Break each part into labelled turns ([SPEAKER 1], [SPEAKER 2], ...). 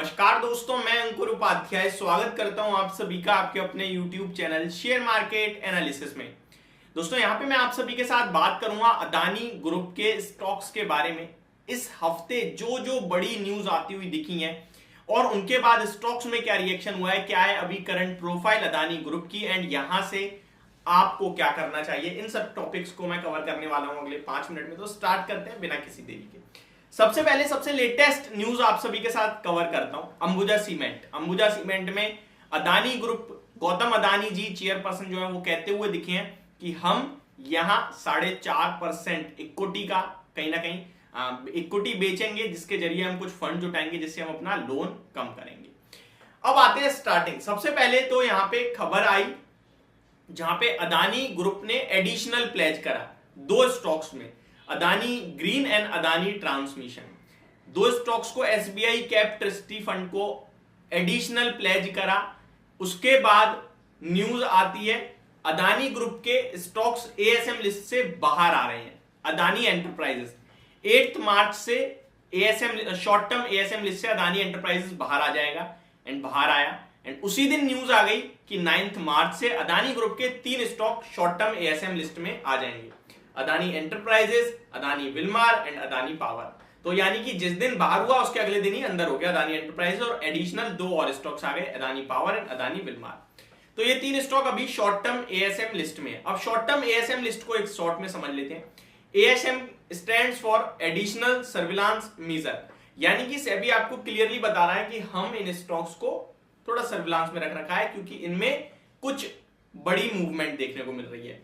[SPEAKER 1] नमस्कार दोस्तों, मैं अंकुर उपाध्याय स्वागत करता हूं आप सभी का आपके अपने YouTube channel share market analysis में। दोस्तों यहां पे मैं आप सभी के साथ बात करूंगा अदानी ग्रुप के स्टॉक्स के बारे में। इस हफ्ते जो जो बड़ी न्यूज आती हुई दिखी है और उनके बाद स्टॉक्स में क्या रिएक्शन हुआ है, क्या है अभी करंट प्रोफाइल अदानी ग्रुप की एंड यहां से आपको क्या करना चाहिए, इन सब टॉपिक्स को मैं कवर करने वाला हूं अगले 5 मिनट में। तो स्टार्ट करते हैं बिना किसी देरी के। सबसे पहले सबसे लेटेस्ट न्यूज आप सभी के साथ कवर करता हूं। अंबुजा सीमेंट में अदानी ग्रुप, गौतम अदानी जी चेयरपर्सन जो है वो कहते हुए दिखे हैं कि हम यहां 4.5% इक्विटी का कहीं ना कहीं इक्विटी बेचेंगे, जिसके जरिए हम कुछ फंड जुटाएंगे जिससे हम अपना लोन कम करेंगे। अब आते हैं स्टार्टिंग। सबसे पहले तो यहां पे खबर आई जहां पे अदानी ग्रुप ने एडिशनल प्लेज करा 2 स्टॉक्स में, Adani green and Adani transmission. 2 stocks को एसबीआई कैप ट्रस्टी फंड को एडिशनल प्लेज करा। उसके बाद न्यूज आती है अदानी ग्रुप के स्टॉक्स एएसएम लिस्ट से बाहर आ रहे हैं। अदानी एंटरप्राइजेस 8 मार्च से ASM short term ASM list से अदानी एंटरप्राइजेस बाहर आ जाएगा एंड बाहर आया एंड उसी दिन न्यूज आ गई कि 9 मार्च से अदानी ग्रुप के 3 stock short term ASM list में आ जाएंगे, Adani Enterprises, Adani Wilmar and Adani Power. तो यानी कि जिस दिन बाहर हुआ उसके अगले दिन ही अंदर हो गया अदानी एंटरप्राइजेस और एडिशनल 2 और स्टॉक्स आ गए, Adani power and Adani Wilmar. तो ये 3 स्टॉक अभी शॉर्ट टर्म एएसएम लिस्ट में है। अब शॉर्ट टर्म एएसएम लिस्ट को एक शॉर्ट में समझ लेते हैं। ASM stands for additional surveillance major, यानी कि सेबी आपको क्लियरली बता रहा है कि हम इन स्टॉक्स को थोड़ा सर्विलांस में रख रखा है क्योंकि इनमें कुछ बड़ी मूवमेंट देखने को मिल रही है।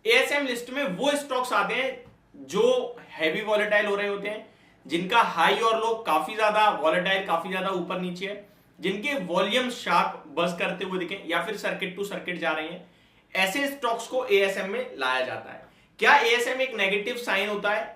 [SPEAKER 1] एएसएम लिस्ट में वो स्टॉक्स आते हैं जो हैवी वॉलेटाइल हो रहे होते हैं, जिनका हाई और लो काफी ज्यादा वॉलेटाइल, काफी ज्यादा ऊपर नीचे है, जिनके वॉल्यूम शार्प बस करते हुए दिखे या फिर सर्किट टू सर्किट जा रहे हैं, ऐसे स्टॉक्स को एएसएम में लाया जाता है। क्या एएसएम एक नेगेटिव साइन होता है?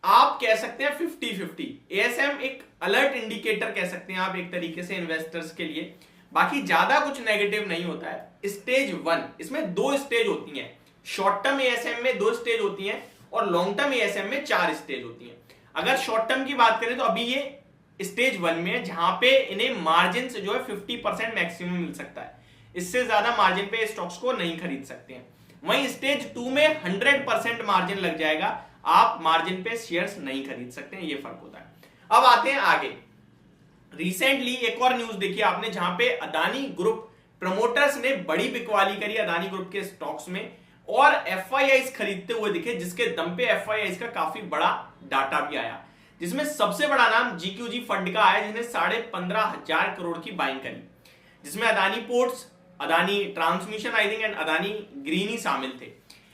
[SPEAKER 1] आप कह सकते हैं 50-50। एएसएम एक अलर्ट इंडिकेटर कह सकते हैं आप एक तरीके से इन्वेस्टर्स के लिए, बाकी ज्यादा कुछ नेगेटिव नहीं होता है। स्टेज 1, इसमें 2 स्टेज होती हैं। शॉर्ट टर्म एएसएम में 2 स्टेज होती हैं और लॉन्ग टर्म एएसएम में 4 स्टेज होती हैं। अगर शॉर्ट टर्म की बात करें तो अभी ये स्टेज 1 में है, जहां पे इन्हें मार्जिन से जो है 50% मैक्सिमम मिल सकता है, इससे ज्यादा मार्जिन पे स्टॉक्स को नहीं खरीद सकते हैं। वहीं स्टेज 2 में 100% मार्जिन लग जाएगा, आप मार्जिन पे शेयर्स नहीं खरीद सकते हैं, ये फर्क होता है। अब आते हैं आगे। रिसेंटली एक और न्यूज देखी आपने जहां पे अदानी ग्रुप प्रमोटर्स ने बड़ी बिकवाली करी अदानी ग्रुप के स्टॉक्स में और एफआईआईस खरीदते हुए दिखे, जिसके दम पे एफआईआईस का काफी बड़ा डाटा भी आया, जिसमें सबसे बड़ा नाम जीक्यूजी फंड का आया जिसने 15,500 करोड़ की बाइंग करी, जिसमें Adani Ports, Adani Transmission I think and Adani Green ही शामिल थे।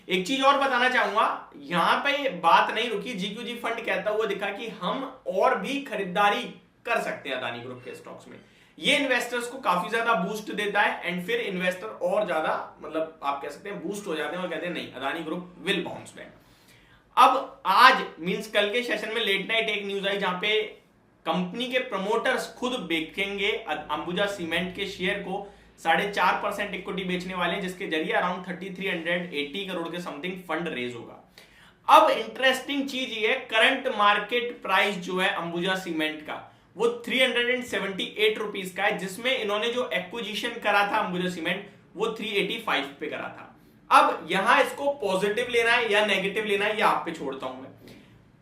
[SPEAKER 1] एक चीज और बताना चाहूंगा, यहां पे बात नहीं रुकी, जीक्यूजी फंड कहता हुआ दिखा कि हम और भी खरीदारी कर सकते हैं अदानी ग्रुप के स्टॉक्स में। ये इन्वेस्टर्स को काफी ज्यादा बूस्ट देता है एंड फिर इन्वेस्टर और ज्यादा मतलब आप कह सकते हैं बूस्ट हो जाते हैं और कहते हैं नहीं Adani group will bounce back. अब आज मींस कल के सेशन में लेट नाइट एक न्यूज आई जहां पे कंपनी के प्रमोटर्स खुद बेचेंगे अंबुजा सीमेंट के शेयर को, 4.5% इक्विटी बेचने वाले हैं, जिसके जरिए अराउंड 3380 करोड़ के समथिंग फंड रेज होगा। अब इंटरेस्टिंग चीज ये है, करंट मार्केट प्राइस जो है अंबुजा सीमेंट का वो 378 रुपीज का है, जिसमें इन्होंने जो एक्विजिशन करा था अंबुजा सीमेंट वो 385 पे करा था। अब यहां इसको पॉजिटिव लेना है या नेगेटिव लेना है, ये आप पे छोड़ता हूं मैं।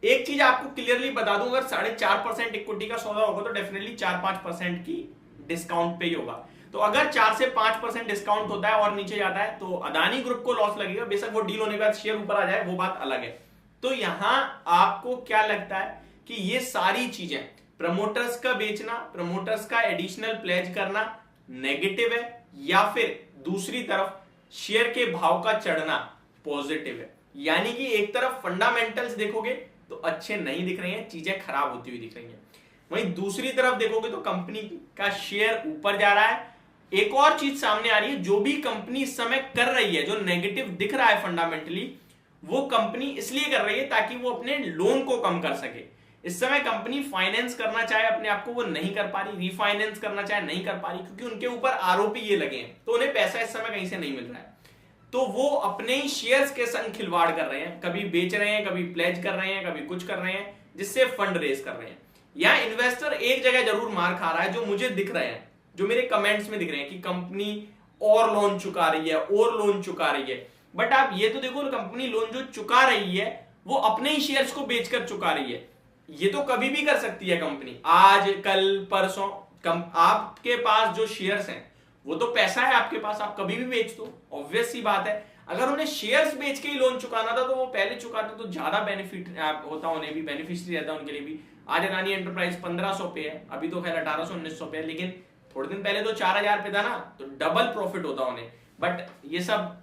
[SPEAKER 1] एक चीज आपको क्लियरली बता दूं, अगर 4.5% इक्विटी का सौदा होगा तो डेफिनेटली 4-5% की डिस्काउंट पे ही होगा। तो अगर 4 से 5% डिस्काउंट होता है और नीचे जाता है तो अदानी ग्रुप को लॉस लगेगा, बेशक वो डील होने के बाद शेयर ऊपर आ जाए वो बात अलग है। तो यहां आपको क्या लगता है कि ये सारी चीजें प्रमोटर्स का बेचना, प्रमोटर्स का एडिशनल प्लेज करना नेगेटिव है या फिर दूसरी तरफ शेयर के भाव का चढ़ना पॉजिटिव है? यानी कि एक तरफ फंडामेंटल्स देखोगे तो अच्छे नहीं दिख रहे हैं, चीजें खराब होती हुई दिख रही हैं, वहीं दूसरी तरफ देखोगे तो कंपनी का शेयर ऊपर जा रहा है। एक और चीज सामने आ रही है, जो भी कंपनी इस समय कर रही है, जो नेगेटिव दिख रहा है फंडामेंटली, वो कंपनी इसलिए कर रही है ताकि वो अपने लोन को कम कर सके। इस समय कंपनी फाइनेंस करना चाहे अपने आप को वो नहीं कर पा रही, रीफाइनेंस करना चाहे नहीं कर पा रही, क्योंकि उनके ऊपर आरोपी ये लगे हैं, तो उन्हें पैसा इस समय कहीं से नहीं मिल रहा है। तो वो अपने ही शेयर्स के संग खिलवाड़ कर रहे हैं, कभी बेच रहे हैं, कभी प्लेज कर रहे हैं, कभी कुछ कर रहे हैं, जिससे फंड रेज कर रहे हैं। यहाँ इन्वेस्टर एक जगह जरूर मार खा रहा है, जो मुझे दिख रहे हैं, जो मेरे कमेंट्स में दिख रहे हैं कि कंपनी और लोन चुका रही है और लोन चुका रही है। बट आप ये तो देखो, कंपनी लोन जो चुका रही है वो अपने ही शेयर्स को बेचकर चुका रही है। ये तो कभी भी कर सकती है कंपनी, आज कल परसों। आपके पास जो शेयर्स हैं वो तो पैसा है आपके पास, आप कभी भी बेच दो, ऑब्वियस सी बात है। अगर उन्हें शेयर्स बेच के ही लोन चुकाना था तो वो पहले चुकाते तो ज्यादा बेनिफिट होता, उन्हें भी बेनिफिशियरी रहता उनके लिए भी। आज अदानी एंटरप्राइज 1500 पे है, अभी तो खैर 1800-1900 पे है, लेकिन थोड़े दिन पहले तो 4000 पे था ना, तो डबल प्रॉफिट होता उन्हें। बट ये सब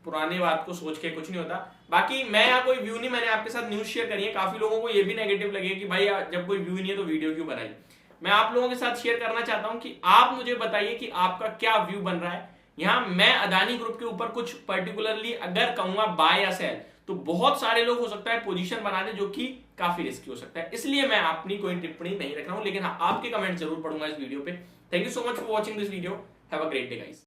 [SPEAKER 1] पुराने बात को सोच के कुछ नहीं होता। बाकी मैं यहाँ कोई व्यू नहीं, मैंने आपके साथ न्यूज शेयर करी है। काफी लोगों को ये भी नेगेटिव लगे कि भाई जब कोई व्यू नहीं है तो वीडियो क्यों बनाई। मैं आप लोगों के साथ शेयर करना चाहता हूं कि आप मुझे बताइए कि आपका क्या व्यू बन रहा है। यहां मैं अदानी ग्रुप के ऊपर कुछ पर्टिकुलरली अगर कहूंगा बाय या सेल, तो बहुत सारे लोग हो सकता है पोजीशन बना दे, जो कि काफी रिस्की हो सकता है। इसलिए मैं अपनी कोई टिप्पणी नहीं रख रहा हूं, लेकिन हाँ, आपके कमेंट जरूर पढ़ूंगा इस वीडियो पे। Thank you so much for watching this video. Have a great day guys.